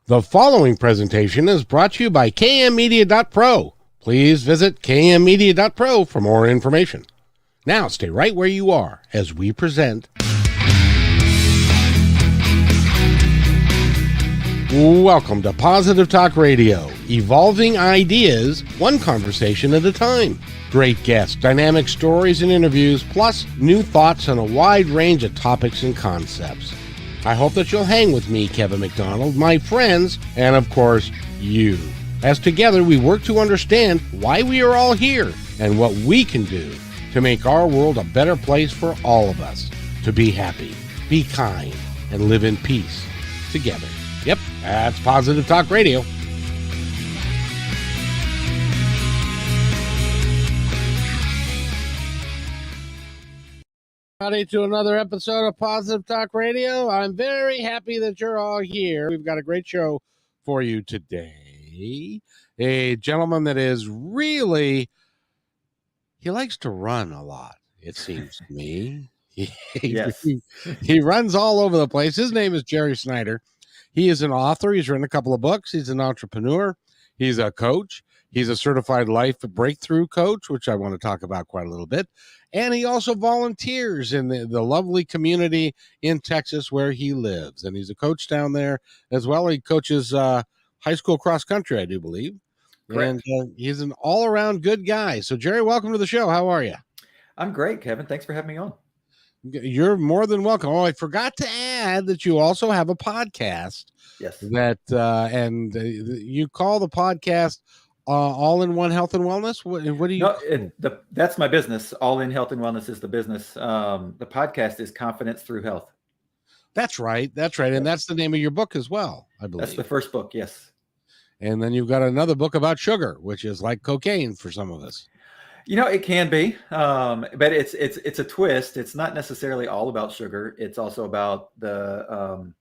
The following presentation is brought to you by kmmedia.pro. Please visit kmmedia.pro for more information. Now stay right where you are as we present. Welcome to Positive Talk Radio, evolving ideas, one conversation at a time. Great guests, dynamic stories and interviews, plus new thoughts on a wide range of topics and concepts. I hope that you'll hang with me, Kevin McDonald, my friends, and of course, you. As together we work to understand why we are all here and what we can do to make our world a better place for all of us. To be happy, be kind, and live in peace together. Yep, that's Positive Talk Radio. Howdy to another episode of Positive Talk Radio. I'm very happy that you're all here. We've got a great show for you today. A gentleman that is really, he likes to run a lot, it seems to me. Yes. He runs all over the place. His name is Jerry Snider. He is an author. He's written a couple of books. He's an entrepreneur. He's a coach. He's a certified life breakthrough coach, which I want to talk about quite a little bit. And he also volunteers in the lovely community in Texas where he lives. And he's a coach down there as well. He coaches high school cross country, I do believe. Correct. And he's an all-around good guy. So, Jerry, welcome to the show. How are you? I'm great, Kevin. Thanks for having me on. You're more than welcome. Oh, I forgot to add that you also have a podcast. Yes. That you call the podcast All in One Health and Wellness. What do you? No, that's my business. All in Health and Wellness is the business. The podcast is Confidence Through Health. That's right. That's right. And that's the name of your book as well, I believe. That's the first book. Yes. And then you've got another book about sugar, which is like cocaine for some of us. You know, it can be, but it's a twist. It's not necessarily all about sugar. It's also about the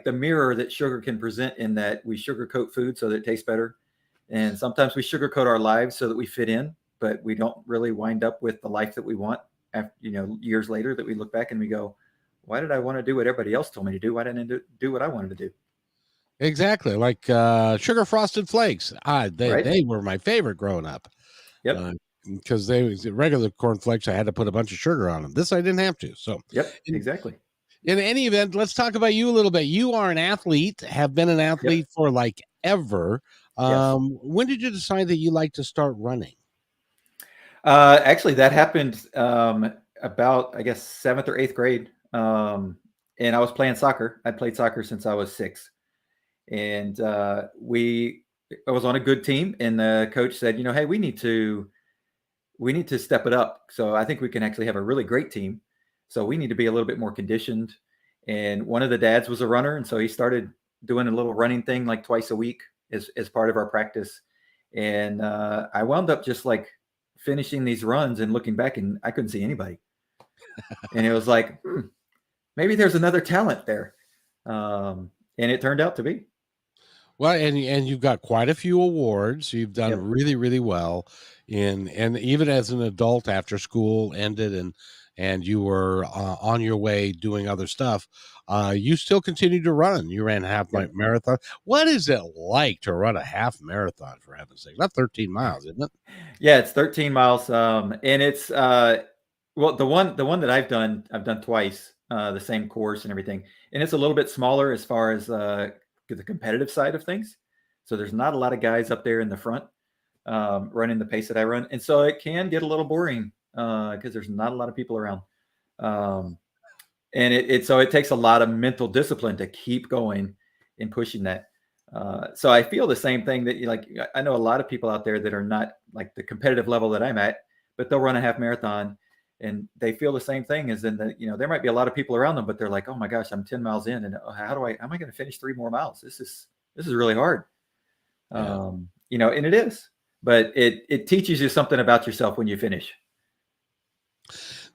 mirror that sugar can present, in that we sugarcoat food so that it tastes better. And sometimes we sugarcoat our lives so that we fit in, but we don't really wind up with the life that we want after, years later, that we look back and we go, why did I want to do what everybody else told me to do? Why didn't I do what I wanted to do? Exactly. Like sugar frosted flakes. They were my favorite growing up. Yep. Because they was regular cornflakes, I had to put a bunch of sugar on them. This I didn't have to. So yep, exactly. In any event, let's talk about you a little bit. You are an athlete, have been an athlete for like ever. Yes. When did you decide that you like to start running? Actually, that happened about, I guess, 7th or 8th grade. And I was playing soccer. I played soccer since I was 6. And I was on a good team, and the coach said, hey, we need to step it up. So I think we can actually have a really great team. So we need to be a little bit more conditioned. And one of the dads was a runner. And so he started doing a little running thing like twice a week as part of our practice. And I wound up just like finishing these runs and looking back, and I couldn't see anybody. And it was like, maybe there's another talent there. And it turned out to be. Well, and you've got quite a few awards. You've done really, really well and even as an adult after school ended and you were on your way doing other stuff, you still continued to run. You ran half marathon. What is it like to run a half marathon, for heaven's sake? Not 13 miles, isn't it? Yeah, it's 13 miles. And it's the one that I've done twice, the same course and everything. And it's a little bit smaller as far as the competitive side of things. So there's not a lot of guys up there in the front running the pace that I run. And so it can get a little boring because there's not a lot of people around. And so it takes a lot of mental discipline to keep going and pushing that. So I feel the same thing that I know a lot of people out there that are not like the competitive level that I'm at, but they'll run a half marathon and they feel the same thing as in that, there might be a lot of people around them, but they're like, oh my gosh, I'm 10 miles in. And how am I going to finish 3 more miles? This is really hard. And it is, but it teaches you something about yourself when you finish.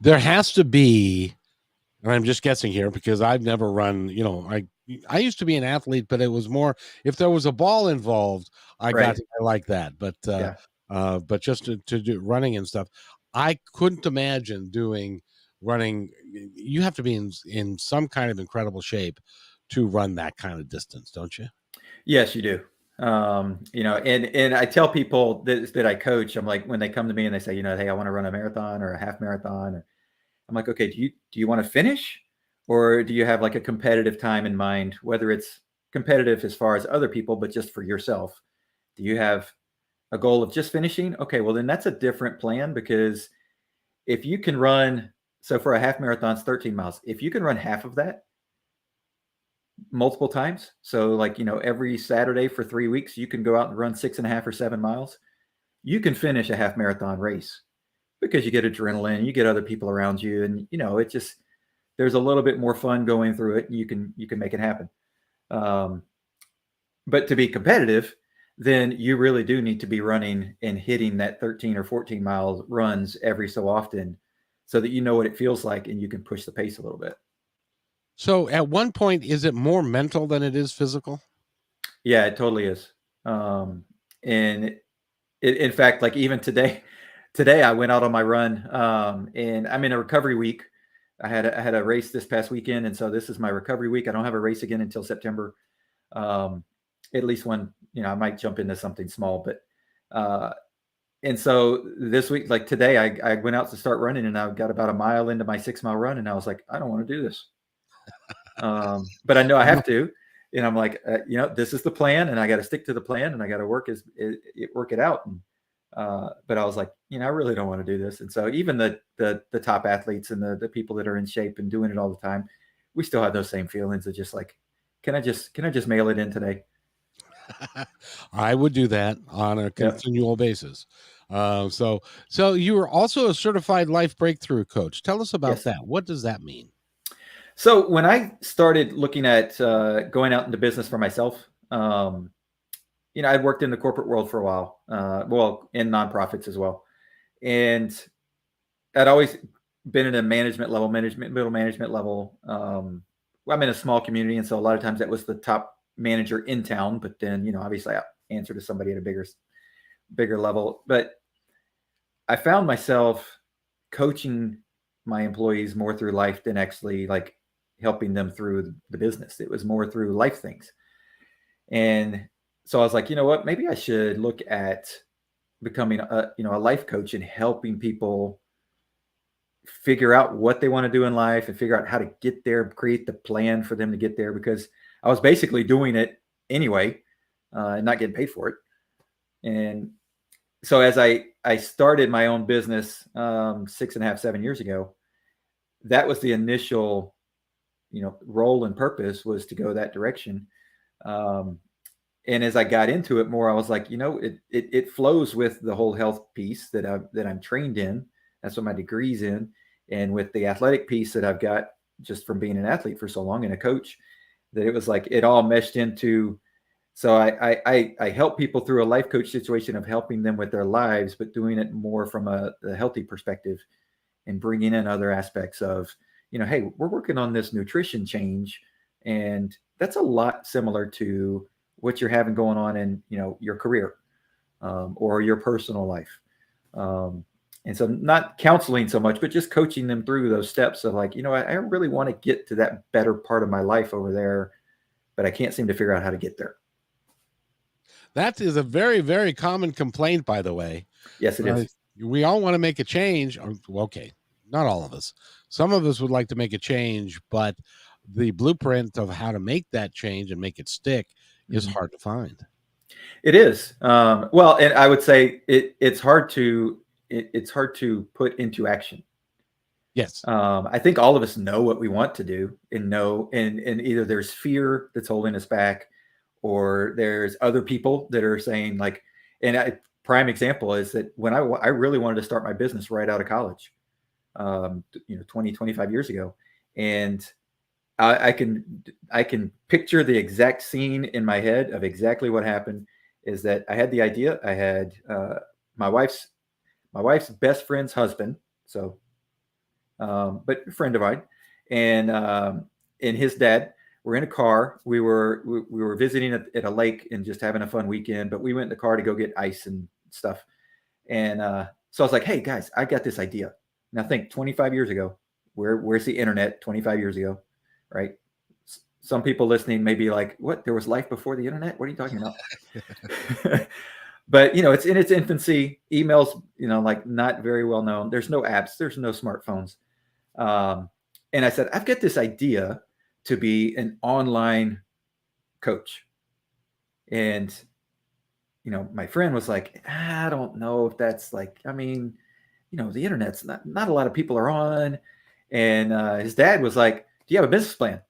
There has to be, and I'm just guessing here because I've never run, I used to be an athlete, but it was more, if there was a ball involved, I like that. But just to do running and stuff, I couldn't imagine running. You have to be in some kind of incredible shape to run that kind of distance, don't you? Yes, you do. And I tell people that I coach, I'm like, when they come to me and they say, hey, I want to run a marathon or a half marathon, or I'm like, okay, do you want to finish, or do you have like a competitive time in mind, whether it's competitive as far as other people, but just for yourself? Do you have a goal of just finishing? Okay, well then that's a different plan, because if you can run, so for a half marathon, it's 13 miles. If you can run half of that multiple times, so like, every Saturday for 3 weeks, you can go out and run 6.5 or 7 miles, you can finish a half marathon race, because you get adrenaline, you get other people around you, and it just, there's a little bit more fun going through it. And you can make it happen. Um, but to be competitive, then you really do need to be running and hitting that 13 or 14 mile runs every so often, so that you know what it feels like and you can push the pace a little bit. So at one point, is it more mental than it is physical? Yeah, it totally is. And in fact, like even today I went out on my run, and I'm in a recovery week. I had a race this past weekend, and so this is my recovery week. I don't have a race again until September. Um, at least one, I might jump into something small, but uh, and so this week, like today, I went out to start running, and I got about a mile into my 6 mile run, and I was like, I don't want to do this, but I know I have to, and I'm like, this is the plan, and I got to stick to the plan, and I got to work it out. And but I was like, I really don't want to do this. And so even the top athletes and the people that are in shape and doing it all the time, we still have those same feelings of just like, can I just mail it in today? I would do that on a Yep. continual basis. So you were also a certified life breakthrough coach. Tell us about Yes. that. What does that mean? So when I started looking at going out into business for myself, I'd worked in the corporate world for a while, well, in nonprofits as well, and I'd always been at a middle management level. Well, I'm in a small community, and so a lot of times that was the top manager in town. But then, obviously, I answer to somebody at a bigger level. But I found myself coaching my employees more through life than actually like helping them through the business. It was more through life things, and so I was like, you know what? Maybe I should look at becoming a life coach and helping people figure out what they want to do in life and figure out how to get there, create the plan for them to get there, because I was basically doing it anyway, and not getting paid for it. And so as I started my own business 6.5, 7 years ago, that was the initial, role and purpose, was to go that direction. Um, and as I got into it more, I was like, it flows with the whole health piece that I'm trained in. That's what my degree's in, and with the athletic piece that I've got just from being an athlete for so long and a coach, that it was like it all meshed into. So I help people through a life coach situation of helping them with their lives, but doing it more from a healthy perspective, and bringing in other aspects of, hey, we're working on this nutrition change, and that's a lot similar to what you're having going on in, your career, or your personal life. Um, and so not counseling so much, but just coaching them through those steps of like, I really want to get to that better part of my life over there, but I can't seem to figure out how to get there. That is a very, very common complaint, by the way. Yes, it Uh, is. we all want to make a change. Well, okay, not all of us. Some of us would like to make a change, but the blueprint of how to make that change and make it stick is Mhm. hard to find. It is. Well, and I would say it's hard to it's hard to put into action. Yes. I think all of us know what we want to do, and either there's fear that's holding us back, or there's other people that are saying like, and prime example is that when I really wanted to start my business right out of college, 20, 25 years ago. And I can picture the exact scene in my head of exactly what happened. Is that I had the idea. I had my wife's my wife's best friend's husband, so but a friend of mine, and his dad were in a car. We were visiting at a lake and just having a fun weekend. But we went in the car to go get ice and stuff. And so I was like, "Hey guys, I got this idea." Now think 25 years ago. Where's the internet 25 years ago, right? some people listening may be like, what, there was life before the internet? What are you talking about? But, it's in its infancy. Emails, like not very well known. There's no apps. There's no smartphones. And I said, I've got this idea to be an online coach. And, my friend was like, I don't know if that's like, the internet's not a lot of people are on. And his dad was like, do you have a business plan?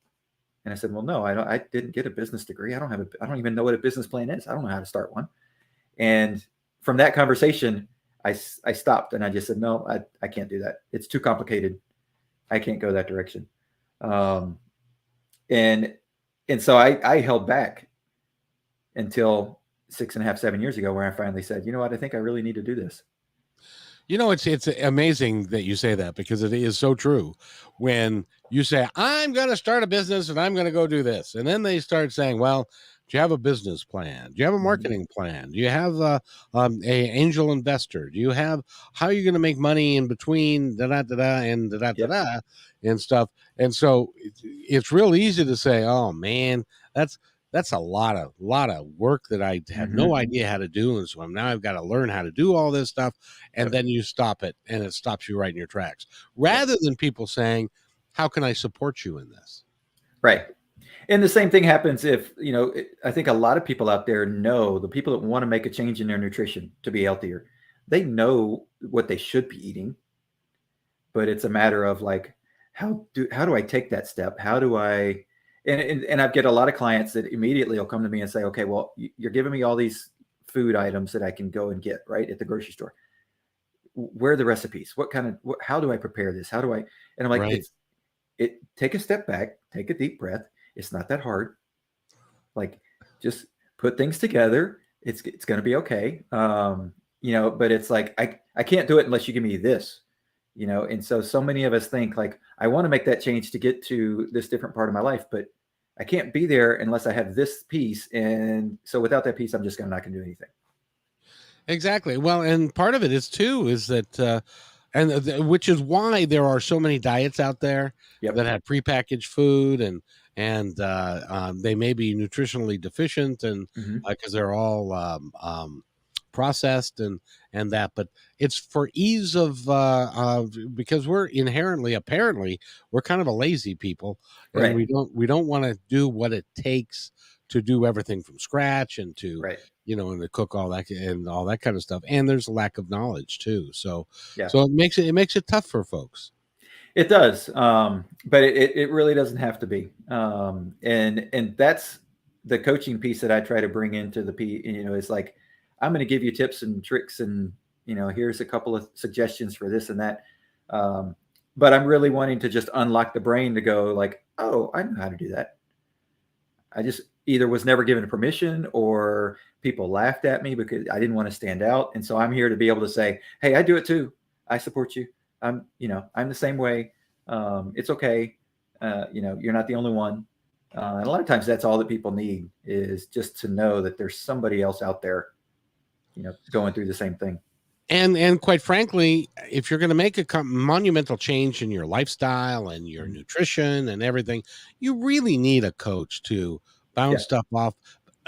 And I said, well, no, I didn't get a business degree. I don't even know what a business plan is. I don't know how to start one. And from that conversation, I stopped and I just said, no, I can't do that. It's too complicated. I can't go that direction. And so I held back until 6.5, 7 years ago, where I finally said, you know what, I think I really need to do this. It's amazing that you say that, because it is so true. When you say, I'm going to start a business and I'm going to go do this, and then they start saying, well, do you have a business plan? Do you have a marketing plan? Do you have a angel investor? Do you have, how are you going to make money in between and stuff? And so it's real easy to say, oh man, that's a lot of work that I had no idea how to do. And so now I've got to learn how to do all this stuff. And then you stop it, and it stops you right in your tracks, rather than people saying, how can I support you in this? Right. And the same thing happens if, I think a lot of people out there know, the people that want to make a change in their nutrition to be healthier, they know what they should be eating, but it's a matter of like, how do I take that step? How do I, and I've got a lot of clients that immediately will come to me and say, okay, well, you're giving me all these food items that I can go and get right at the grocery store. Where are the recipes? How do I prepare this? How do I, and I'm like, take a step back, take a deep breath. It's not that hard. Like, just put things together. It's going to be okay. But it's like, I can't do it unless you give me this, and so many of us think like, I want to make that change to get to this different part of my life, but I can't be there unless I have this piece. And so without that piece, I'm just not going to do anything. Exactly. Well, and part of it is that, which is why there are so many diets out there that have prepackaged food, and they may be nutritionally deficient, and because they're all processed and that, but it's for ease of because we're apparently we're kind of a lazy people, and we don't want to do what it takes to do everything from scratch, and to and to cook all that and all that kind of stuff. And there's a lack of knowledge too. So it makes it tough for folks. It does. But it really doesn't have to be. And that's the coaching piece that I try to bring into it's like, I'm going to give you tips and tricks, and, here's a couple of suggestions for this and that. But I'm really wanting to just unlock the brain to go like, oh, I know how to do that. I just either was never given permission, or people laughed at me because I didn't want to stand out. And so I'm here to be able to say, hey, I do it too. I support you. I'm the same way. It's okay. You're not the only one. And a lot of times that's all that people need, is just to know that there's somebody else out there, going through the same thing. And quite frankly, if you're going to make a monumental change in your lifestyle and your nutrition and everything, you really need a coach to bounce stuff off,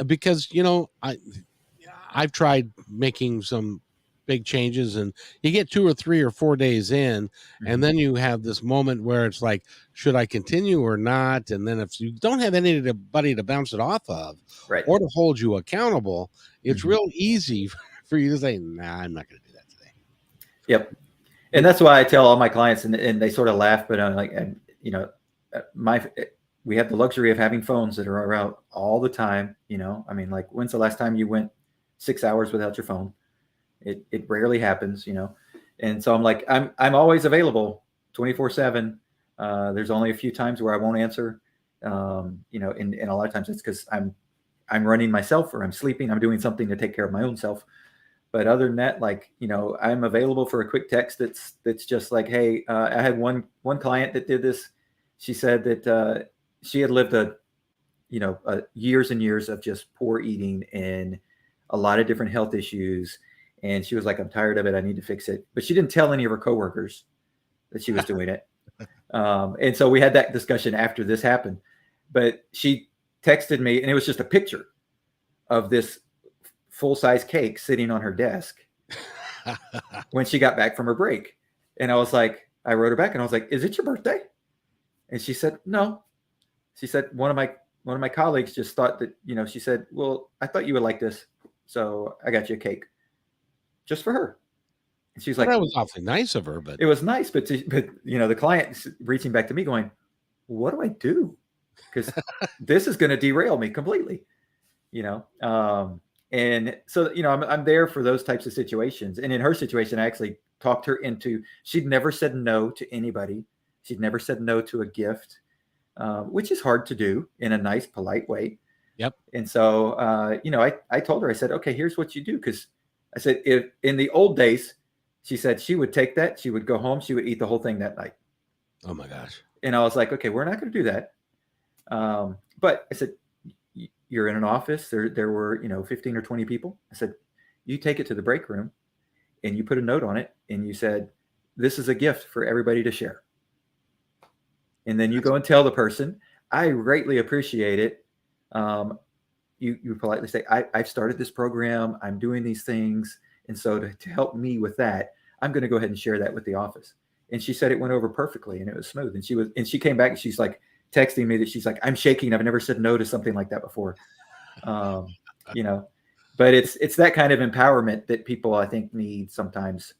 because, I've tried making some big changes, and you get 2 or 3 or 4 days in, and then you have this moment where it's like, should I continue or not? And then if you don't have anybody to bounce it off of, or to hold you accountable, it's real easy for you to say, nah, I'm not going to do that today. Yep. And that's why I tell all my clients, and they sort of laugh, but I'm like, we have the luxury of having phones that are around all the time. Like, when's the last time you went 6 hours without your phone? It rarely happens, And so I'm like, I'm always available 24/7. There's only a few times where I won't answer. And a lot of times it's because I'm running myself, or I'm sleeping, I'm doing something to take care of my own self. But other than that, like, I'm available for a quick text. That's just like, hey, I had one client that did this. She said that she had lived years and years of just poor eating and a lot of different health issues. And she was like, I'm tired of it. I need to fix it. But she didn't tell any of her coworkers that she was doing it. And so we had that discussion after this happened. But she texted me, and it was just a picture of this full-size cake sitting on her desk when she got back from her break. And I was like, I wrote her back and I was like, is it your birthday? And she said, no. She said, one of my colleagues just thought that, she said, well, I thought you would like this, so I got you a cake just for her. And she's like, that was awfully nice of her, but it was nice. But the client's reaching back to me going, what do I do? Because this is going to derail me completely, and so, I'm there for those types of situations. And in her situation, I actually talked her into, she'd never said no to anybody. She'd never said no to a gift, which is hard to do in a nice, polite way. Yep. And so, I told her, I said, okay, here's what you do. Because I said, if in the old days, she said she would take that, she would go home, she would eat the whole thing that night. Oh my gosh. And I was like, okay, we're not going to do that. But I said, you're in an office. There were, 15 or 20 people. I said, you take it to the break room and you put a note on it. And you said, this is a gift for everybody to share. And then you go and tell the person, I greatly appreciate it. You politely say, I've started this program. I'm doing these things. And so to help me with that, I'm going to go ahead and share that with the office. And she said it went over perfectly and it was smooth. And she came back and she's like texting me that she's like, I'm shaking. I've never said no to something like that before. But it's that kind of empowerment that people, I think, need sometimes.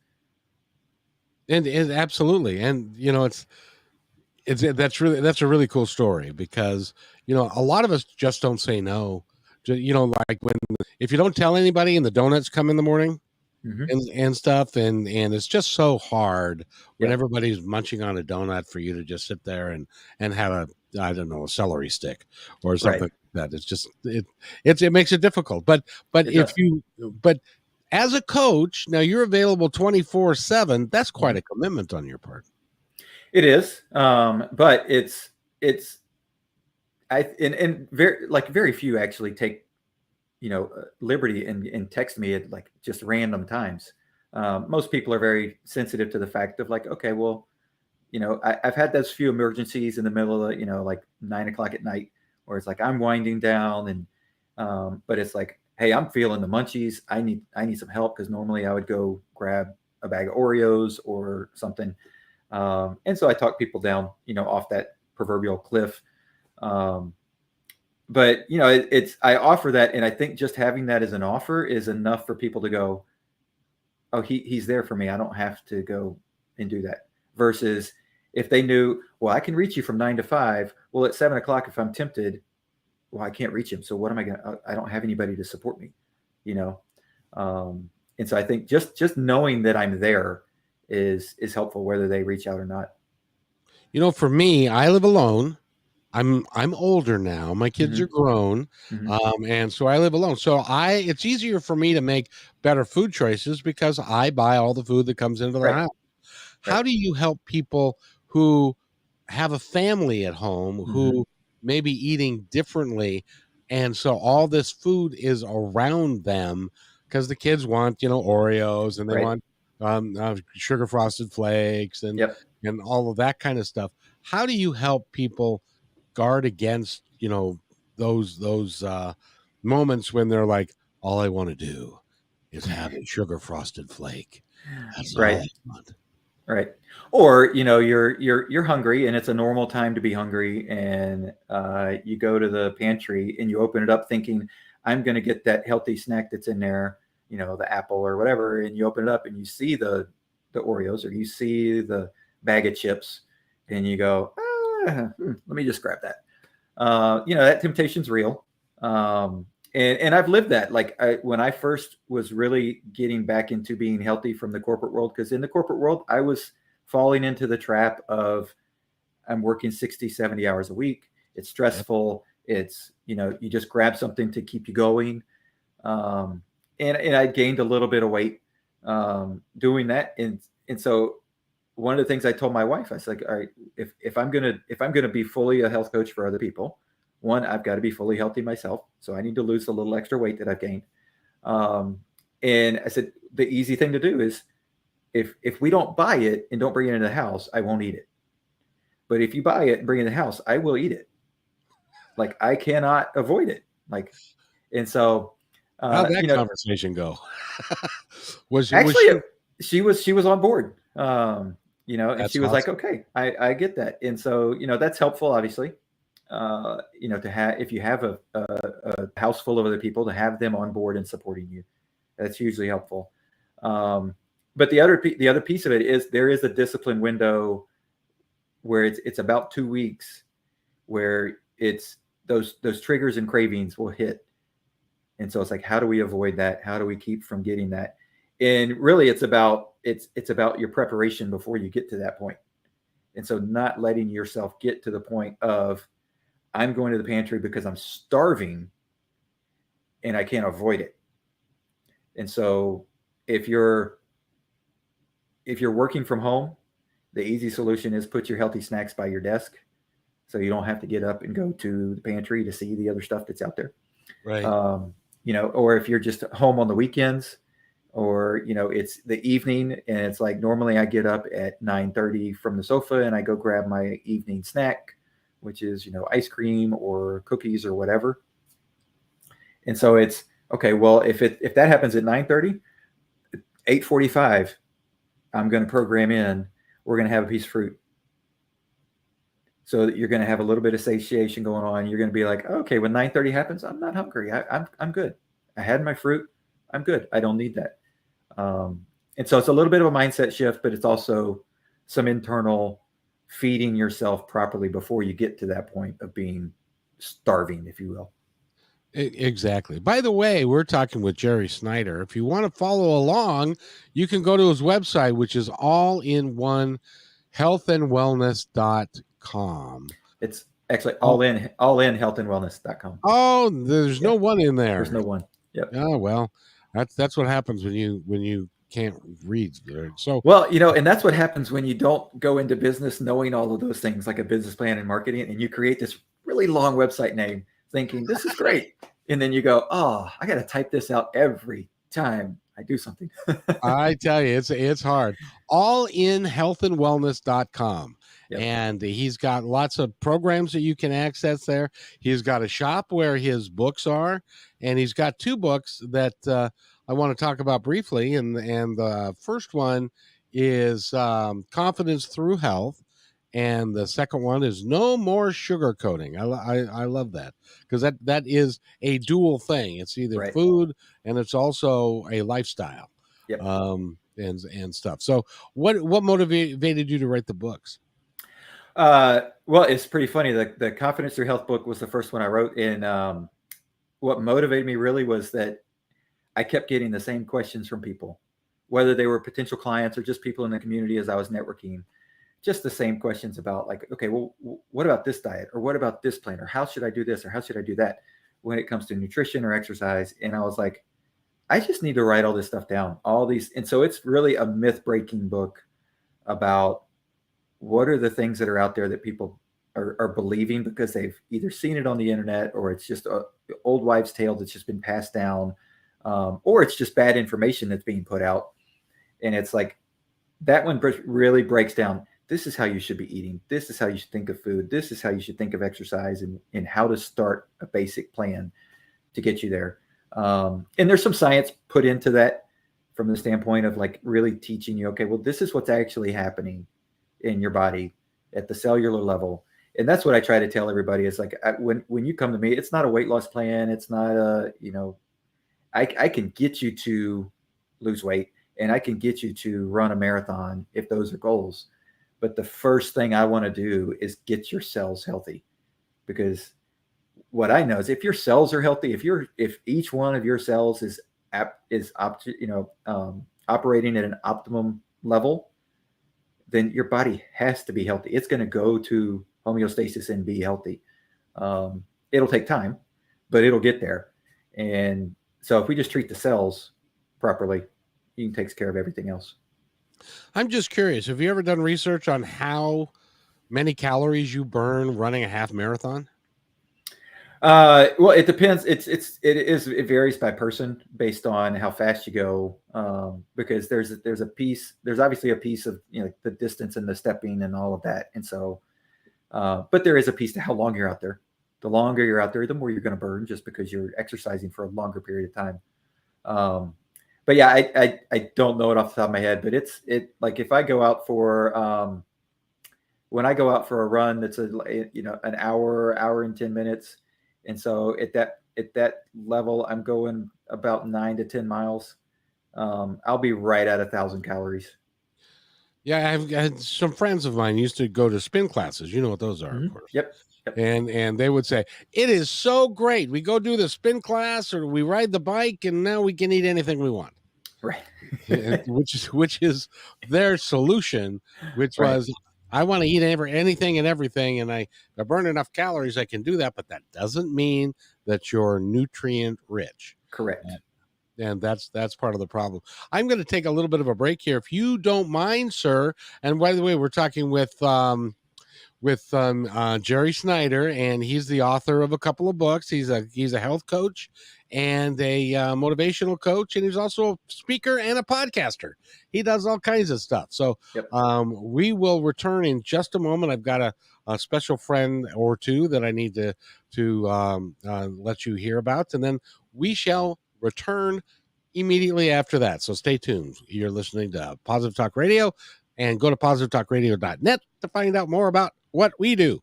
And absolutely. And, that's a really cool story because, a lot of us just don't say no. Like if you don't tell anybody and the donuts come in the morning, and stuff, and it's just so hard when everybody's munching on a donut for you to just sit there and have a celery stick or something like that. It's just it makes it difficult. But as a coach, now you're available 24/7. That's quite a commitment on your part. It is, but it's very few actually take liberty and text me at like just random times. Most people are very sensitive to the fact of like, okay, well, I've had those few emergencies in the middle of like 9 o'clock at night where it's like I'm winding down and but it's like, hey, I'm feeling the munchies. I need some help because normally I would go grab a bag of Oreos or something. And so I talk people down, off that proverbial cliff. But I offer that, and I think just having that as an offer is enough for people to go, oh, he's there for me. I don't have to go and do that. Versus if they knew, well, I can reach you from 9 to 5. Well, at 7 o'clock, if I'm tempted, well, I can't reach him. So what am I going to? I don't have anybody to support me, And so I think just knowing that I'm there is helpful, whether they reach out or not. For me, I live alone. I'm older now. My kids are grown. And so I live alone. So it's easier for me to make better food choices because I buy all the food that comes into the house. How do you help people who have a family at home who may be eating differently? And so all this food is around them because the kids want, Oreos and they want sugar frosted flakes and all of that kind of stuff. How do you help people guard against those moments when they're like, all I want to do is have a sugar frosted flake? That's all I want. Right. Or you're hungry and it's a normal time to be hungry, and you go to the pantry and you open it up thinking I'm going to get that healthy snack that's in there, the apple or whatever, and you open it up and you see the Oreos or you see the bag of chips and you go, let me just grab that. That temptation's real. And I've lived that. Like when I first was really getting back into being healthy from the corporate world, because in the corporate world, I was falling into the trap of I'm working 60, 70 hours a week. It's stressful. It's, you just grab something to keep you going. And I gained a little bit of weight doing that. And so one of the things I told my wife, I was like, all right, if I'm gonna be fully a health coach for other people, one, I've got to be fully healthy myself. So I need to lose a little extra weight that I've gained. And I said, the easy thing to do is if we don't buy it and don't bring it into the house, I won't eat it. But if you buy it and bring it in the house, I will eat it. Like I cannot avoid it. Like, and so, How'd that you know, conversation go? was actually she? she was on board. You know, and That's she was like, awesome. okay, I get that. And so, you know, that's helpful, obviously. You know, to have, if you have a house full of other people, to have them on board and supporting you, that's hugely helpful. But the other piece of it is there is a discipline window where it's about 2 weeks where it's those triggers and cravings will hit. And so it's like, how do we avoid that? How do we keep from getting that? And really it's about your preparation before you get to that point. And so not letting yourself get to the point of I'm going to the pantry because I'm starving and I can't avoid it. And so if you're working from home, the easy solution is put your healthy snacks by your desk so you don't have to get up and go to the pantry to see the other stuff that's out there. Right. You know, or if you're just home on the weekends, or, you know, it's the evening and it's like normally I get up at 9:30 from the sofa and I go grab my evening snack, which is, you know, ice cream or cookies or whatever. And so it's okay, well, if that happens at 9:30, 8:45, I'm going to program in, we're going to have a piece of fruit. So that you're going to have a little bit of satiation going on. You're going to be like, okay, when 9:30 happens, I'm not hungry. I'm good. I had my fruit. I'm good. I don't need that. And so it's a little bit of a mindset shift, but it's also some internal feeding yourself properly before you get to that point of being starving, if you will. Exactly. By the way, we're talking with Jerry Snider. If you want to follow along, you can go to his website, which is all-in-one healthandwellness.com. It's actually all in healthandwellness.com. Oh, there's no one in there. There's no one. Yep. Oh, well, that's what happens when you can't read. So, well, you know, and that's what happens when you don't go into business knowing all of those things, like a business plan and marketing, and you create this really long website name thinking this is great. And then you go, oh, I got to type this out every time I do something. I tell you, it's hard. Allinhealthandwellness.com. Yep. And he's got lots of programs that you can access there. He's got a shop where his books are, and he's got 2 books that I want to talk about briefly. And the first one is Confidence Through Health. And the second one is No More Sugarcoating. I love that, because that is a dual thing. It's either right. food and it's also a lifestyle. Yep. And stuff. So what motivated you to write the books? Well, it's pretty funny. The Confidence Through Health book was the first one I wrote. And what motivated me really was that I kept getting the same questions from people, whether they were potential clients or just people in the community as I was networking. Just the same questions about like, okay, well, what about this diet, or what about this plan, or how should I do this, or how should I do that when it comes to nutrition or exercise? And I was like, I just need to write all this stuff down, all these. And so it's really a myth breaking book about what are the things that are out there that people are believing because they've either seen it on the internet, or it's just an old wives' tale that's just been passed down, or it's just bad information that's being put out. And it's like, that one really breaks down. This is how you should be eating. This is how you should think of food. This is how you should think of exercise, and how to start a basic plan to get you there. And there's some science put into that from the standpoint of like really teaching you, okay, well, this is what's actually happening in your body at the cellular level. And that's what I try to tell everybody is like, when you come to me, it's not a weight loss plan. It's not a, you know, I can get you to lose weight, and I can get you to run a marathon if those are goals. But the first thing I want to do is get your cells healthy, because what I know is if your cells are healthy, if each one of your cells is operating at an optimum level, then your body has to be healthy. It's going to go to homeostasis and be healthy. It'll take time, but it'll get there. And so if we just treat the cells properly, it takes care of everything else. I'm just curious. Have you ever done research on how many calories you burn running a half marathon? Well, it depends. It varies by person based on how fast you go. Because there's obviously a piece of, you know, the distance and the stepping and all of that. And so, but there is a piece to how long you're out there. the longer you're out there, the more you're going to burn, just because you're exercising for a longer period of time. But yeah, I don't know it off the top of my head, but it like if I go out for when I go out for a run that's an hour and 10 minutes, and so at that level I'm going about 9 to 10 miles. I'll be right at 1,000 calories. Yeah, I've had some friends of mine used to go to spin classes. You know what those are, of course. Yep. And they would say, it is so great. We go do the spin class or we ride the bike and now we can eat anything we want. Right. which is their solution, which was, I want to eat anything and everything, and I burn enough calories I can do that, but that doesn't mean that you're nutrient rich. Correct. And that's part of the problem. I'm going to take a little bit of a break here, if you don't mind, sir. And by the way, we're talking with Jerry Snider, and he's the author of a couple of books. He's a health coach and a motivational coach, and he's also a speaker and a podcaster. He does all kinds of stuff. So we will return in just a moment. I've got a special friend or two that I need to let you hear about, and then we shall return immediately after that. So stay tuned. You're listening to Positive Talk Radio, and go to positivetalkradio.net to find out more about what we do.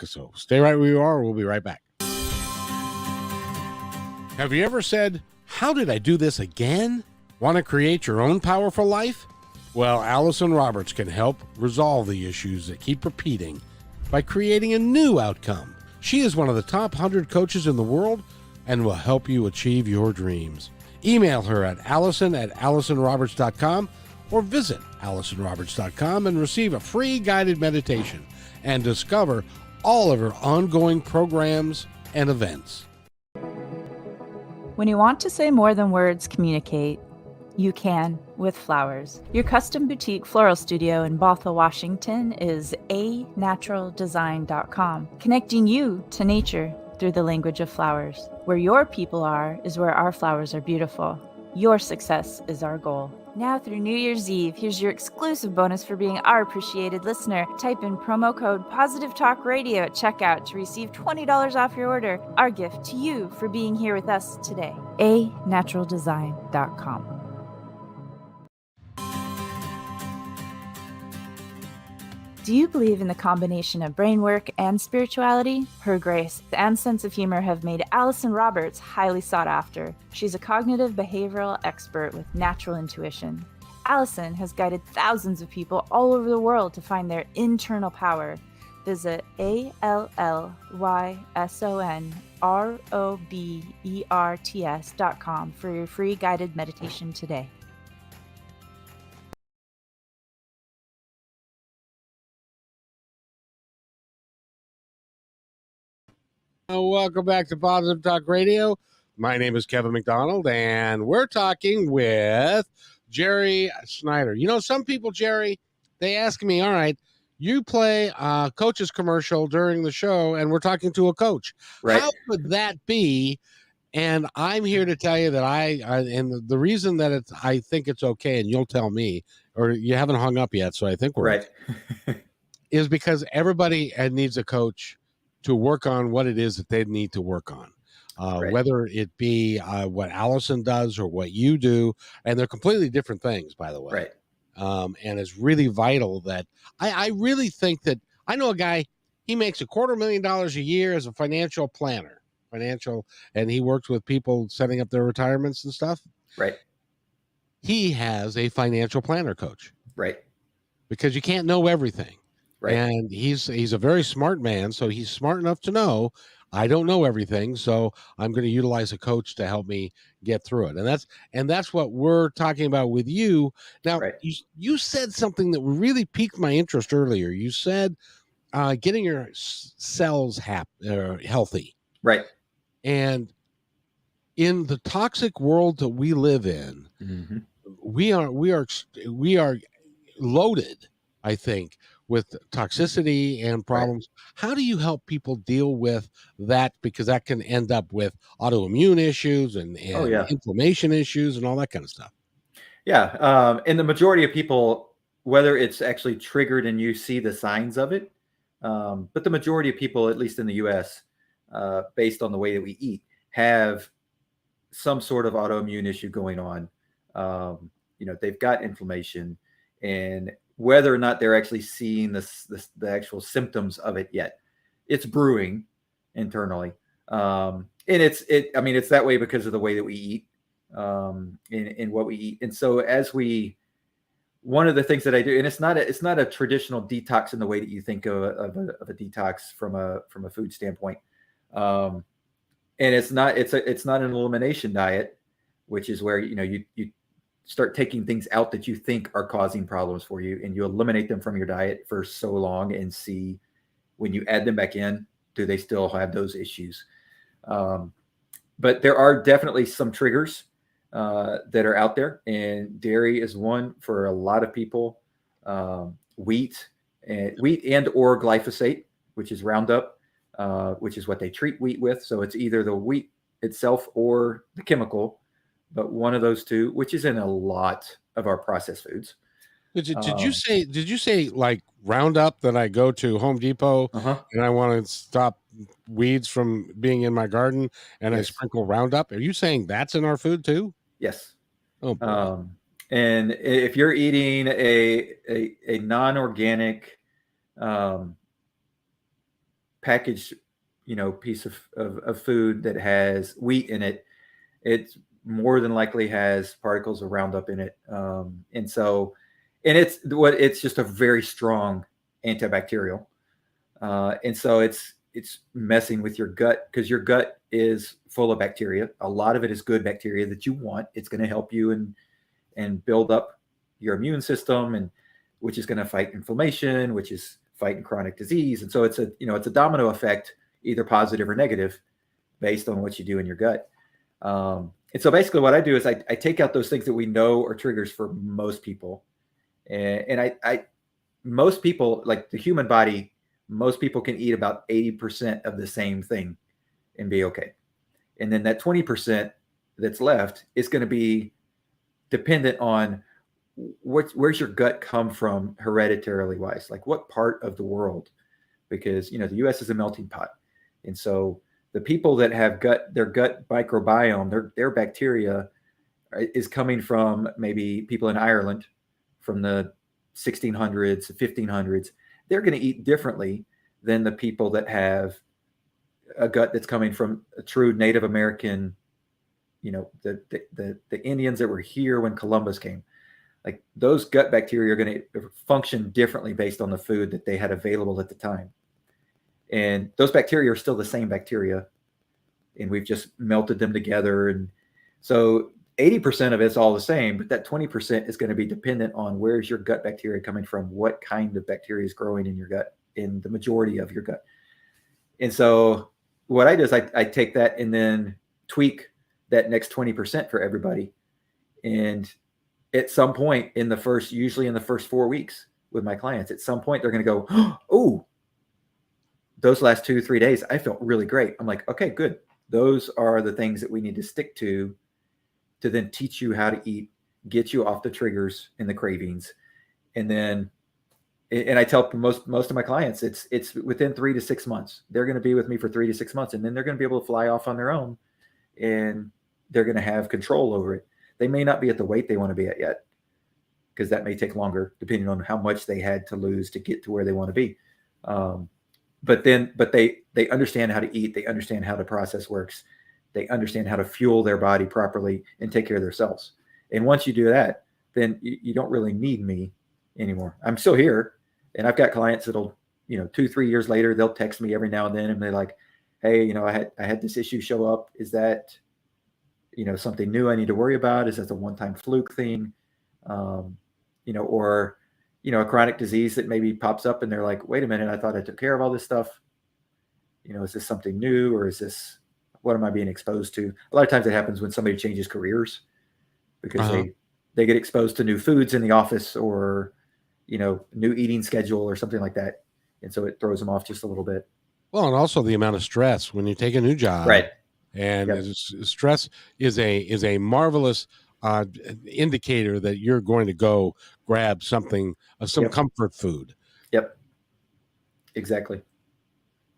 So stay right where you are. We'll be right back. Have you ever said, how did I do this again? Want to create your own powerful life? Well, Allison Roberts can help resolve the issues that keep repeating by creating a new outcome. She is one of the top 100 coaches in the world and will help you achieve your dreams. Email her at allison@allisonroberts.com or visit allisonroberts.com and receive a free guided meditation and discover all of her ongoing programs and events. When you want to say more than words communicate, you can with flowers. Your custom boutique floral studio in Bothell, Washington is anaturaldesign.com, connecting you to nature through the language of flowers. Where your people are is where our flowers are beautiful. Your success is our goal. Now through New Year's Eve, here's your exclusive bonus for being our appreciated listener. Type in promo code Positive Talk Radio at checkout to receive $20 off your order. Our gift to you for being here with us today. anaturaldesign.com. Do you believe in the combination of brain work and spirituality? Her grace and sense of humor have made Allison Roberts highly sought after. She's a cognitive behavioral expert with natural intuition. Allison has guided thousands of people all over the world to find their internal power. Visit ALLYSONROBERTS.com for your free guided meditation today. Welcome back to Positive Talk Radio. My name is Kevin McDonald, and we're talking with Jerry Snider. You know, some people, Jerry, they ask me, all right, you play a coach's commercial during the show, and we're talking to a coach. Right. How could that be? And I'm here to tell you that and the reason that I think it's okay, and you'll tell me, or you haven't hung up yet, so I think we're right, is because everybody needs a coach to work on what it is that they need to work on, whether it be what Allison does or what you do. And they're completely different things, by the way. Right. And it's really vital that I really think that I know a guy, he makes $250,000 a year as a financial planner, and he works with people setting up their retirements and stuff. Right. He has a financial planner coach. Right. Because you can't know everything. Right. And he's a very smart man, so he's smart enough to know I don't know everything, so I'm going to utilize a coach to help me get through it. And that's what we're talking about with you. Now, right. you said something that really piqued my interest earlier. You said getting your cells healthy. Right. And in the toxic world that we live in, mm-hmm. we are loaded, I think, with toxicity and problems. Right. How do you help people deal with that? Because that can end up with autoimmune issues and inflammation issues and all that kind of stuff. Yeah. And the majority of people, whether it's actually triggered and you see the signs of it, but the majority of people, at least in the US, based on the way that we eat, have some sort of autoimmune issue going on. They've got inflammation, and whether or not they're actually seeing the actual symptoms of it yet, it's brewing internally. And it's that way because of the way that we eat, in what we eat. And so one of the things that I do, and it's not a traditional detox in the way that you think of a detox from a food standpoint. And it's not an elimination diet, which is where, you start taking things out that you think are causing problems for you, and you eliminate them from your diet for so long and see when you add them back in, do they still have those issues? But there are definitely some triggers that are out there, and dairy is one for a lot of people. Wheat and or glyphosate, which is Roundup, which is what they treat wheat with. So it's either the wheat itself or the chemical, but one of those two, which is in a lot of our processed foods. Did you say like Roundup, that I go to Home Depot and I want to stop weeds from being in my garden and Yes. I sprinkle Roundup? Are you saying that's in our food too? Yes. Oh boy. And if you're eating a non-organic packaged, piece of food that has wheat in it, it's more than likely has particles of Roundup in it. And it's just a very strong antibacterial. And so it's messing with your gut, because your gut is full of bacteria. A lot of it is good bacteria that you want. It's going to help you and build up your immune system, and which is going to fight inflammation, which is fighting chronic disease. And so it's a domino effect, either positive or negative, based on what you do in your gut. And so basically what I do is I take out those things that we know are triggers for most people. And most people, like the human body, most people can eat about 80% of the same thing and be okay. And then that 20% that's left is going to be dependent on where's your gut come from hereditarily wise, like what part of the world, because, the US is a melting pot. And so the people that have their gut microbiome, their bacteria is coming from maybe people in Ireland from the 1600s, 1500s. They're going to eat differently than the people that have a gut that's coming from a true Native American, the Indians that were here when Columbus came. Like those gut bacteria are going to function differently based on the food that they had available at the time. And those bacteria are still the same bacteria, and we've just melted them together. And so 80% of it's all the same, but that 20% is going to be dependent on where's your gut bacteria coming from, what kind of bacteria is growing in your gut, in the majority of your gut. And so what I do is I take that and then tweak that next 20% for everybody. And at some point usually in the first 4 weeks with my clients, at some point they're going to go, oh, those last 2-3 days, I felt really great. I'm like, okay, good. Those are the things that we need to stick to then teach you how to eat, get you off the triggers and the cravings. And I tell most of my clients, it's within 3 to 6 months. They're going to be with me for 3 to 6 months, and then they're going to be able to fly off on their own, and they're going to have control over it. They may not be at the weight they want to be at yet, because that may take longer depending on how much they had to lose to get to where they want to be. But they understand how to eat. They understand how the process works. They understand how to fuel their body properly and take care of themselves. And once you do that, then you don't really need me anymore. I'm still here, and I've got clients that'll, 2-3 years later, they'll text me every now and then, and they're like, hey, I had this issue show up. Is that, something new I need to worry about? Is that a one-time fluke thing? Or a chronic disease that maybe pops up, and they're like, wait a minute, I thought I took care of all this stuff. Is this something new, or is this, what am I being exposed to? A lot of times it happens when somebody changes careers, because they get exposed to new foods in the office, or, new eating schedule or something like that. And so it throws them off just a little bit. Well, and also the amount of stress when you take a new job. Right. And stress is a marvelous indicator that you're going to go grab something, some comfort food. Yep. Exactly.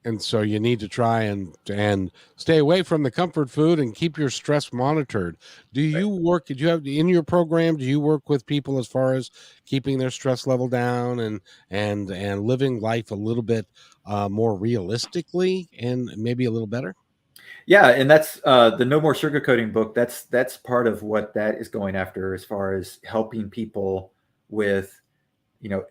And so you need to try and stay away from the comfort food and keep your stress monitored. Do you work? Did you have in your program? Do you work with people as far as keeping their stress level down and living life a little bit more realistically and maybe a little better? Yeah, and that's the No More Sugarcoating book. That's part of what that is going after, as far as helping people with, you know,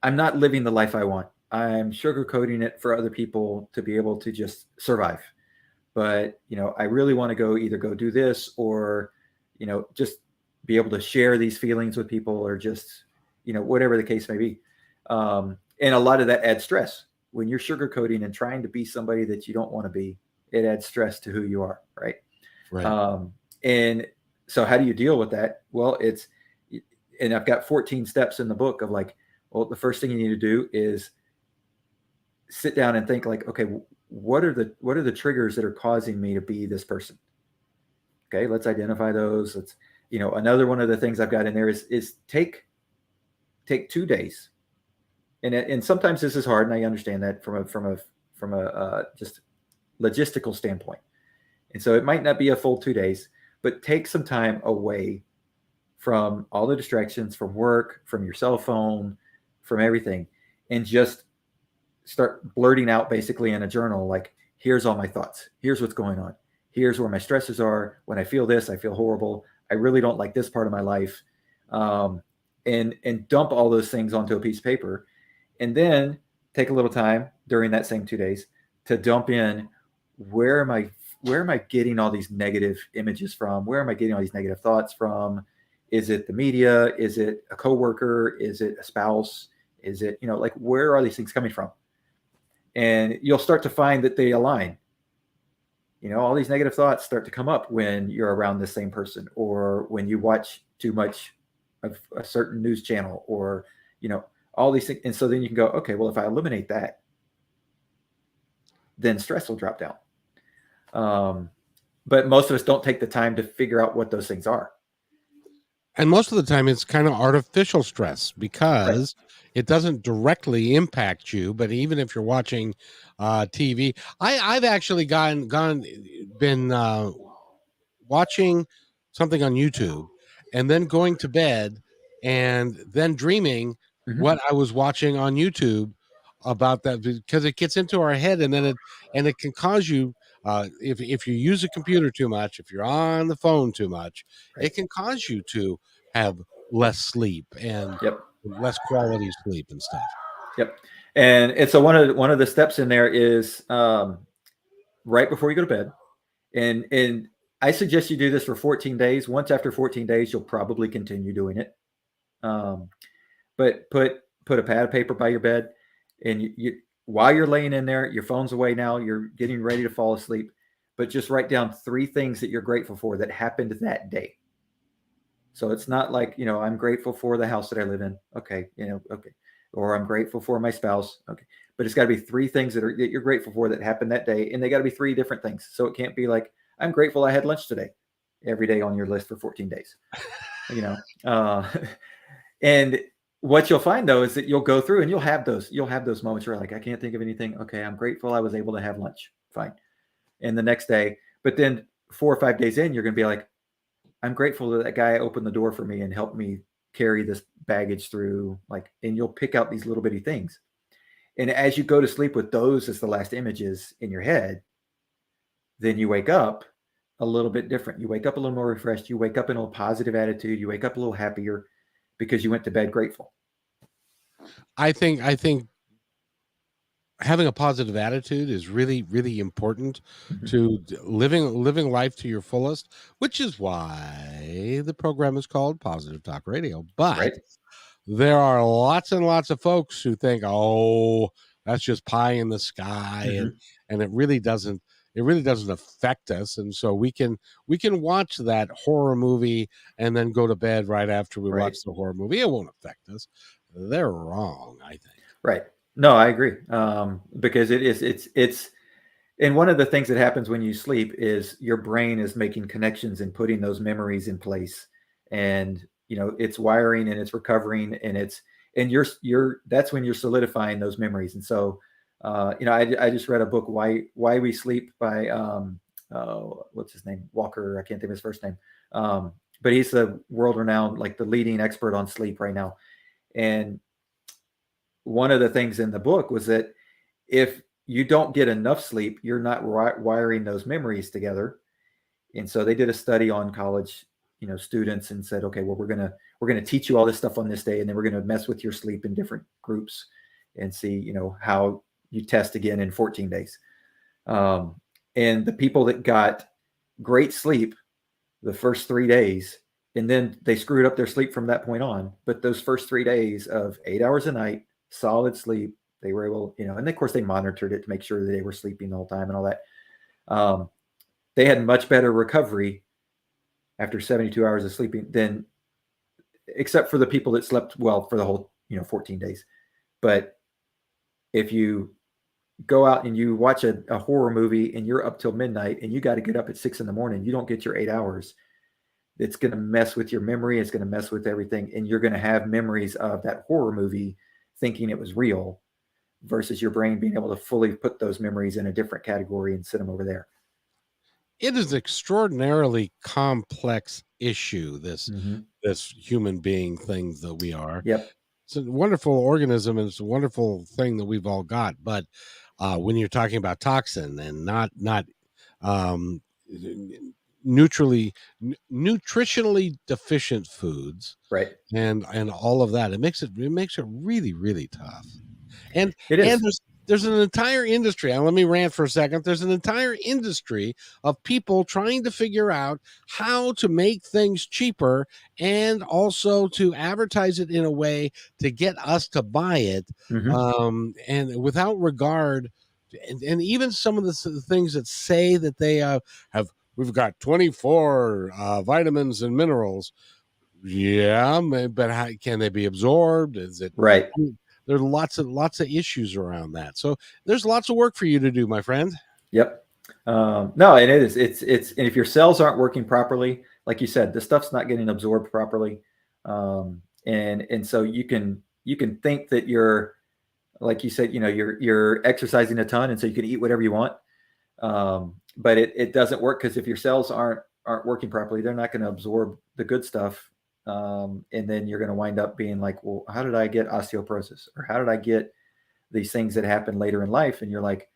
I'm not living the life I want. I'm sugarcoating it for other people to be able to just survive. But, I really want to either go do this, or, just be able to share these feelings with people, or just, whatever the case may be. And a lot of that adds stress when you're sugarcoating and trying to be somebody that you don't want to be. It adds stress to who you are. Right. Right. And so how do you deal with that? Well, and I've got 14 steps in the book of like, well, the first thing you need to do is sit down and think like, okay, what are the triggers that are causing me to be this person? Okay, let's identify those. Let's, another one of the things I've got in there is take 2 days. And sometimes this is hard, and I understand that from a just logistical standpoint. And so it might not be a full 2 days, but take some time away from all the distractions, from work, from your cell phone, from everything, and just start blurting out basically in a journal, like, here's all my thoughts. Here's what's going on. Here's where my stresses are. When I feel this, I feel horrible. I really don't like this part of my life. And dump all those things onto a piece of paper. And then take a little time during that same 2 days to dump in, where am I getting all these negative images from? Where am I getting all these negative thoughts from? Is it the media? Is it a coworker? Is it a spouse? Is it, like, where are these things coming from? And you'll start to find that they align. All these negative thoughts start to come up when you're around the same person, or when you watch too much of a certain news channel, or, all these things. And so then you can go, okay, well, if I eliminate that, then stress will drop down. But most of us don't take the time to figure out what those things are. And most of the time it's kind of artificial stress, because it doesn't directly impact you. But even if you're watching TV, I've actually been watching something on YouTube and then going to bed and then dreaming what I was watching on YouTube about that, because it gets into our head, and then it can cause you, if you use a computer too much, if you're on the phone too much, it can cause you to have less sleep and less quality sleep and stuff. Yep. And so one of the steps in there is right before you go to bed, and I suggest you do this for 14 days. Once after 14 days, you'll probably continue doing it. But put a pad of paper by your bed, and you while you're laying in there, your phone's away now, you're getting ready to fall asleep, but just write down 3 things that you're grateful for that happened that day. So it's not like, I'm grateful for the house that I live in. Okay. Okay. Or I'm grateful for my spouse. Okay. But it's got to be 3 things that you're grateful for that happened that day. And they got to be 3 different things. So it can't be like, I'm grateful I had lunch today, every day on your list for 14 days. And what you'll find though is that you'll go through and you'll have those moments where like, I can't think of anything. Okay, I'm grateful I was able to have lunch. Fine. And the next day, but then 4 or 5 days in, you're going to be like, I'm grateful that guy opened the door for me and helped me carry this baggage through, like, and you'll pick out these little bitty things. And as you go to sleep with those as the last images in your head, then you wake up a little bit different. You wake up a little more refreshed. You wake up in a positive attitude. You wake up a little happier because you went to bed grateful. I think having a positive attitude is really, really important to living life to your fullest, which is why the program is called Positive Talk Radio. But there are lots and lots of folks who think, oh, that's just pie in the sky, and it really doesn't affect us. And so we can watch that horror movie and then go to bed right after we watch the horror movie. It won't affect us. They're wrong, I think. Right. No, I agree. Because it's, and one of the things that happens when you sleep is your brain is making connections and putting those memories in place, and it's wiring and it's recovering, and that's when you're solidifying those memories. And so I just read a book, Why We Sleep by what's his name? Walker. I can't think of his first name. But he's the world-renowned, like the leading expert on sleep right now. And one of the things in the book was that if you don't get enough sleep, you're not wiring those memories together. And so they did a study on college, students, and said, okay, well, we're gonna teach you all this stuff on this day, and then we're gonna mess with your sleep in different groups and see, how you test again in 14 days. And the people that got great sleep the first 3 days, and then they screwed up their sleep from that point on. But those first 3 days of 8 hours a night, solid sleep, they were able, and of course they monitored it to make sure that they were sleeping the whole time and all that. They had much better recovery after 72 hours of sleeping than, except for the people that slept well for the whole, 14 days. But if you go out and you watch a horror movie and you're up till midnight and you got to get up at 6 a.m, you don't get your 8 hours. It's going to mess with your memory. It's going to mess with everything. And you're going to have memories of that horror movie thinking it was real versus your brain being able to fully put those memories in a different category and sit them over there. It is an extraordinarily complex issue, this human being thing that we are. Yep. It's a wonderful organism, and it's a wonderful thing that we've all got. But when you're talking about toxin and not nutritionally deficient foods, right, and all of that, it makes it really, really tough. And it is. And there's an entire industry. Let me rant for a second. There's an entire industry of people trying to figure out how to make things cheaper and also to advertise it in a way to get us to buy it, and without regard. And even some of the things that say that they we've got 24 vitamins and minerals. Yeah, but how can they be absorbed? Is it right? There's lots of issues around that. So there's lots of work for you to do, my friend. Yep. No, and it is. It's and if your cells aren't working properly, like you said, the stuff's not getting absorbed properly, and so you can think that you're, like you said, you're exercising a ton, and so you can eat whatever you want, but it doesn't work, because if your cells aren't working properly, they're not going to absorb the good stuff. And then you're going to wind up being like, well, how did I get osteoporosis? Or how did I get these things that happen later in life? And you're like,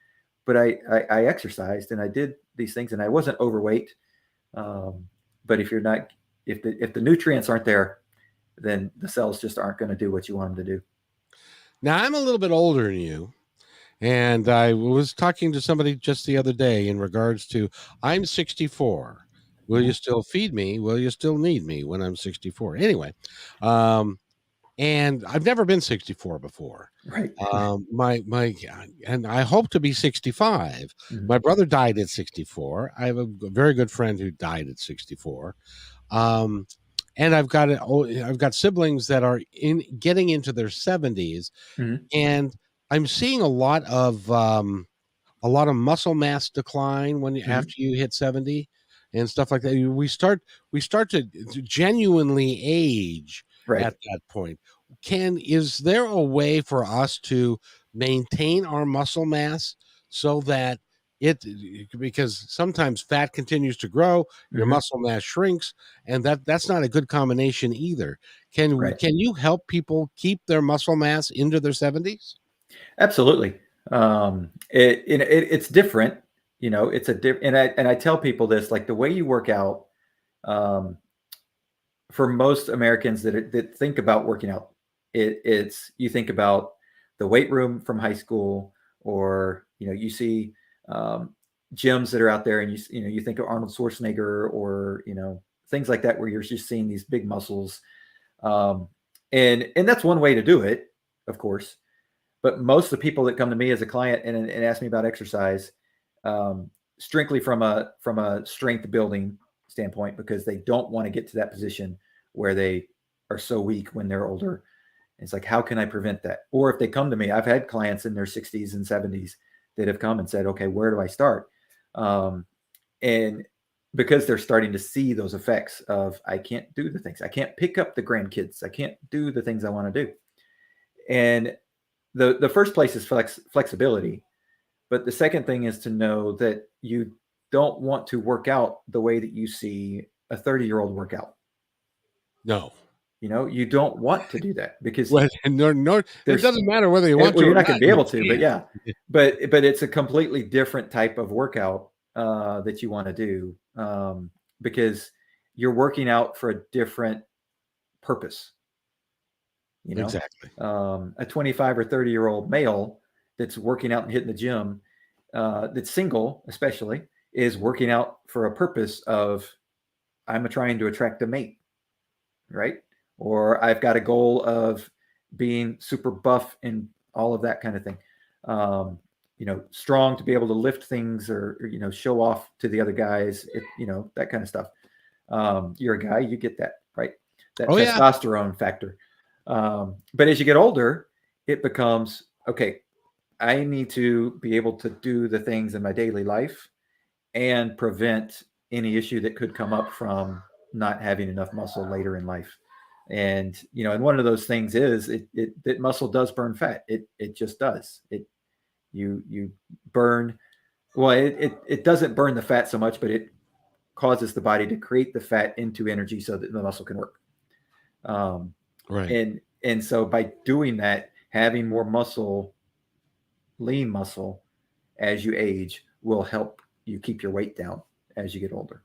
but I exercised and I did these things and I wasn't overweight. But if the nutrients aren't there, then the cells just aren't going to do what you want them to do. Now, I'm a little bit older than you. And I was talking to somebody just the other day in regards to, I'm 64. Will you still feed me? Will you still need me when I'm 64? Anyway, and I've never been 64 before. Right. And I hope to be 65. My brother died at 64. I have a very good friend who died at 64. And I've got siblings that are getting into their 70s, and I'm seeing a lot of muscle mass decline after you hit 70 and stuff like that. We start to genuinely age at that point. Is there a way for us to maintain our muscle mass so that because sometimes fat continues to grow, your muscle mass shrinks, and that's not a good combination either. Can you help people keep their muscle mass into their 70s? Absolutely. It's different, it's a different, and I tell people this, like the way you work out, for most Americans that think about working out, it's you think about the weight room from high school, or, you see, gyms that are out there, and you think of Arnold Schwarzenegger, or, things like that, where you're just seeing these big muscles. And that's one way to do it, of course. But most of the people that come to me as a client and ask me about exercise, strictly from a strength building standpoint, because they don't want to get to that position where they are so weak when they're older. It's like, how can I prevent that? Or if they come to me, I've had clients in their 60s and 70s that have come and said, okay, where do I start? And because they're starting to see those effects of, I can't do the things. I can't pick up the grandkids. I can't do the things I want to do. And the first place is flexibility, but the second thing is to know that you don't want to work out the way that you see a 30-year-old workout. No. You don't want to do that because Well, no, it doesn't matter whether you want to. You're or not going to be able to, but yeah. but it's a completely different type of workout that you want to do because you're working out for a different purpose. Exactly. A 25 or 30-year-old male that's working out and hitting the gym, that's single, especially, is working out for a purpose of I'm trying to attract a mate, right? Or I've got a goal of being super buff and all of that kind of thing. Strong to be able to lift things or show off to the other guys, that kind of stuff. You're a guy, you get that, right? That testosterone factor. But as you get older, it becomes, okay, I need to be able to do the things in my daily life and prevent any issue that could come up from not having enough muscle later in life. And, and one of those things is that muscle does burn fat. It just does. You burn, well, it doesn't burn the fat so much, but it causes the body to create the fat into energy so that the muscle can work. Right. And so by doing that, having more muscle, lean muscle as you age will help you keep your weight down as you get older.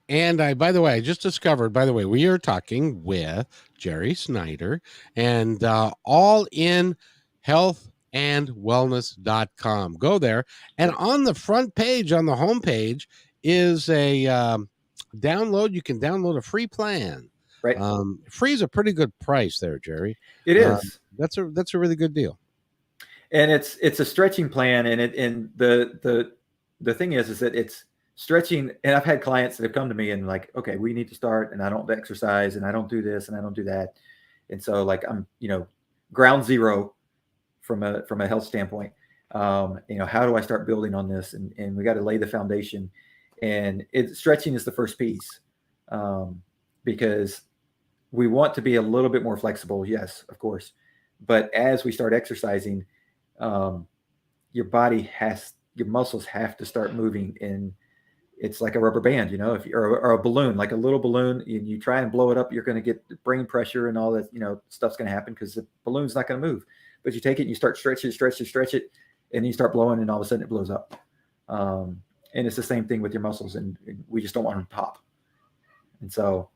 And by the way, I just discovered, we are talking with Jerry Snider and all in healthandwellness.com. Go there. And on the front page, on the home page, is a download. You can download a free plan. Right. Free is a pretty good price there, Jerry. It is. That's a really good deal. And it's a stretching plan. And the thing is that it's stretching. And I've had clients that have come to me and like, okay, we need to start, and I don't exercise and I don't do this and I don't do that. And so like, I'm, ground zero from a health standpoint. How do I start building on this? And we got to lay the foundation, and stretching is the first piece. Because we want to be a little bit more flexible. Yes, of course. But as we start exercising, your muscles have to start moving, and it's like a rubber band, or a balloon, like a little balloon. You try and blow it up, you're going to get brain pressure and all that, stuff's going to happen because the balloon's not going to move. But you take it and you start stretch it, and you start blowing, and all of a sudden it blows up. And it's the same thing with your muscles, and we just don't want them to pop. And so,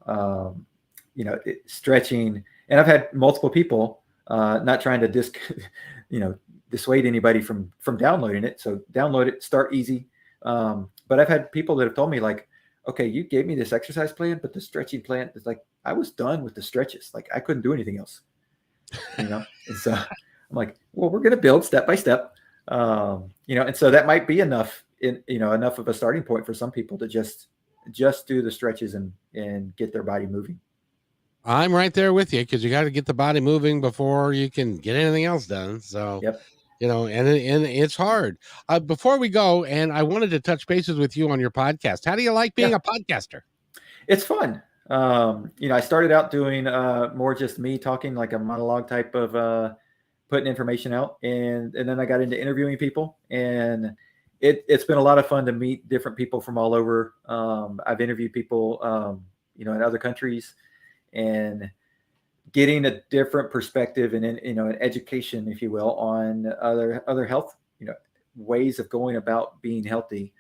stretching, and I've had multiple people, not trying to dissuade anybody from downloading it. So download it, start easy. But I've had people that have told me like, okay, you gave me this exercise plan, but the stretching plan is like, I was done with the stretches. Like I couldn't do anything else, and so I'm like, well, we're going to build step by step, and so that might be enough of a starting point for some people to just do the stretches and get their body moving. I'm right there with you, because you got to get the body moving before you can get anything else done. So, yep. And it's hard. Before we go, and I wanted to touch bases with you on your podcast. How do you like being a podcaster? It's fun. I started out doing more just me talking, like a monologue type of putting information out, and then I got into interviewing people, and it's been a lot of fun to meet different people from all over. I've interviewed people, in other countries, and getting a different perspective and an education, if you will, on other health, ways of going about being healthy.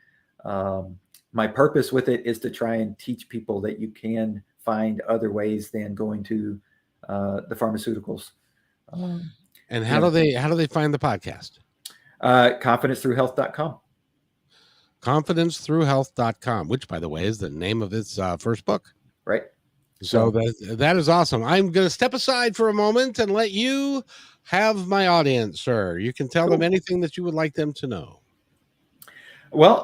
My purpose with it is to try and teach people that you can find other ways than going to the pharmaceuticals. And how do they find the podcast? ConfidenceThroughHealth.com. ConfidenceThroughHealth.com, which, by the way, is the name of his first book. Right. So that is awesome. I'm going to step aside for a moment and let you have my audience, sir. You can tell them anything that you would like them to know. Well,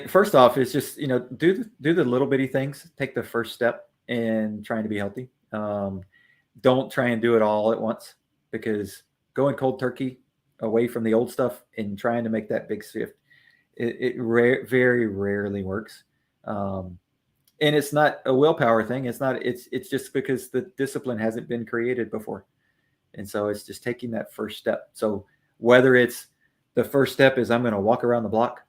first off, it's just, do the little bitty things. Take the first step in trying to be healthy. Don't try and do it all at once, because going cold turkey away from the old stuff and trying to make that big shift, it very rarely works. And it's not a willpower thing. It's just because the discipline hasn't been created before. And so it's just taking that first step. So whether it's the first step is I'm going to walk around the block,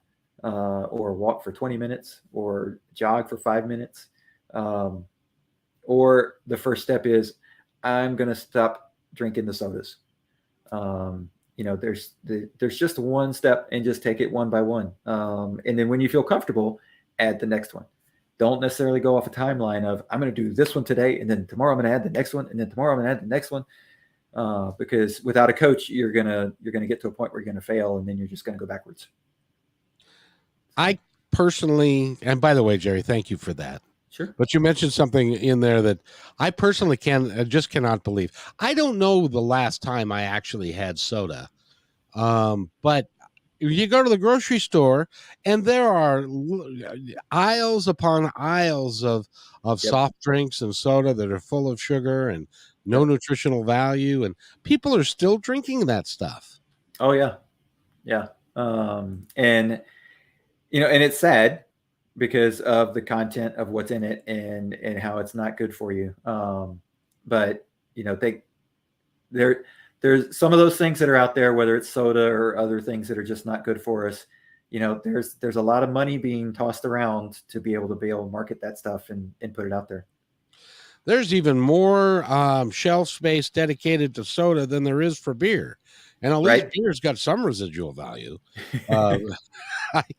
or walk for 20 minutes or jog for 5 minutes. Or the first step is I'm going to stop drinking the sodas. There's just one step, and just take it one by one. And then when you feel comfortable, add the next one. Don't necessarily go off a timeline of I'm going to do this one today, and then tomorrow I'm going to add the next one, and then tomorrow I'm going to add the next one. Because without a coach, you're gonna get to a point where you're gonna fail, and then you're just gonna go backwards. I personally, and by the way, Jerry, thank you for that. Sure. But you mentioned something in there that I personally just cannot believe. I don't know the last time I actually had soda, but you go to the grocery store and there are aisles upon aisles of soft drinks and soda that are full of sugar and no nutritional value, and people are still drinking that stuff. Oh yeah. Yeah. And it's sad because of the content of what's in it and how it's not good for you. But there's some of those things that are out there, whether it's soda or other things that are just not good for us. There's a lot of money being tossed around to be able to market that stuff and put it out there. There's even more shelf space dedicated to soda than there is for beer. And at least beer's got some residual value. I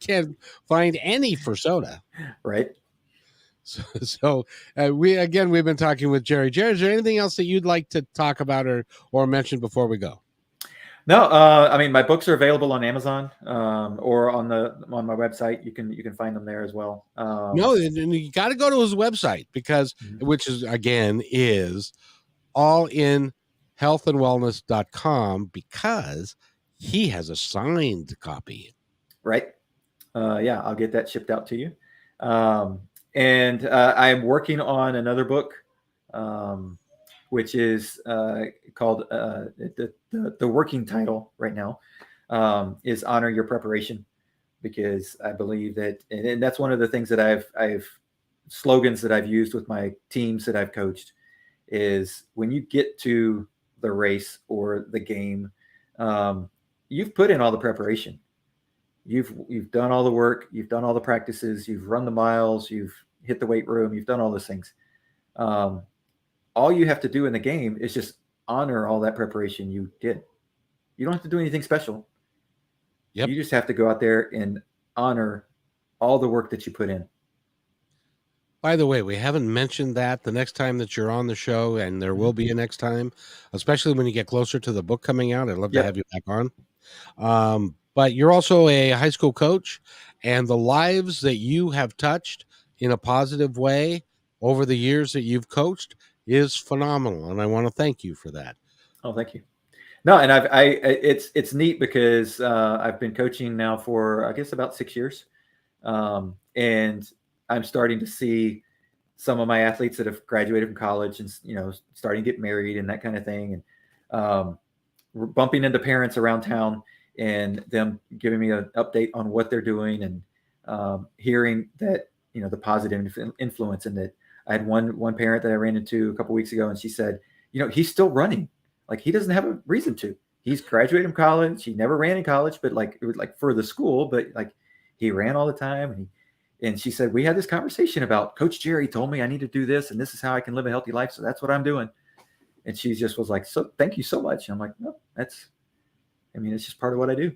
can't find any for soda. Right. So we've been talking with Jerry. Jerry, is there anything else that you'd like to talk about or mention before we go? No, my books are available on Amazon, or on my website. You can find them there as well. No, and you got to go to his website which is again is allinhealthandwellness.com, because he has a signed copy. Right. I'll get that shipped out to you. And I am working on another book, which is called the working title right now is Honor Your Preparation, because I believe that, and that's one of the things that I've slogans that I've used with my teams that I've coached, is when you get to the race or the game, you've put in all the preparation. You've done all the work, you've done all the practices, you've run the miles, you've hit the weight room, you've done all those things. All you have to do in the game is just honor all that preparation you did. You don't have to do anything special. Yep. You just have to go out there and honor all the work that you put in. By the way, we haven't mentioned that the next time that you're on the show, and there will be a next time, especially when you get closer to the book coming out. I'd love to have you back on. But you're also a high school coach, and the lives that you have touched in a positive way over the years that you've coached is phenomenal, and I want to thank you for that. Oh, thank you. No, and it's neat because I've been coaching now for I guess about 6 years, and I'm starting to see some of my athletes that have graduated from college and starting to get married and that kind of thing, and we're bumping into parents around town and them giving me an update on what they're doing, and hearing that the positive influence, and that I had one parent that I ran into a couple weeks ago, and she said, he's still running. Like, he doesn't have a reason to. He's graduated from college. He never ran in college, but it was for the school, but he ran all the time. And she said, we had this conversation about Coach Jerry told me I need to do this, and this is how I can live a healthy life. So that's what I'm doing. And she just was like, so thank you so much. And I'm like, no, it's just part of what I do.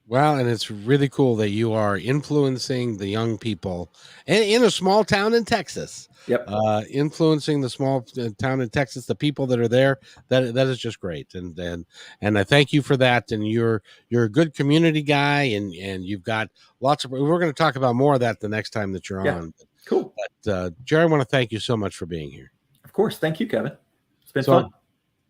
Well, and it's really cool that you are influencing the young people in a small town in Texas. Yep. Influencing the small town in Texas, the people that are there. That is just great. And I thank you for that. And you're a good community guy, and you've got lots of, we're going to talk about more of that the next time that you're on. Cool. But Jerry, I want to thank you so much for being here. Of course. Thank you, Kevin. It's been fun.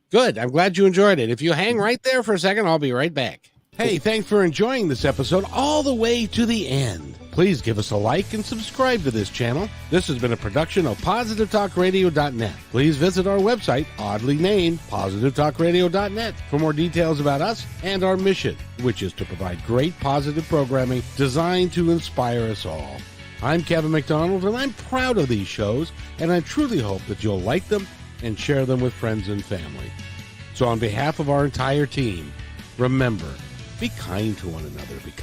Good. I'm glad you enjoyed it. If you hang right there for a second, I'll be right back. Hey, thanks for enjoying this episode all the way to the end. Please give us a like and subscribe to this channel. This has been a production of PositiveTalkRadio.net. Please visit our website, oddly named PositiveTalkRadio.net, for more details about us and our mission, which is to provide great positive programming designed to inspire us all. I'm Kevin McDonald, and I'm proud of these shows, and I truly hope that you'll like them and share them with friends and family. So on behalf of our entire team, remember, be kind to one another because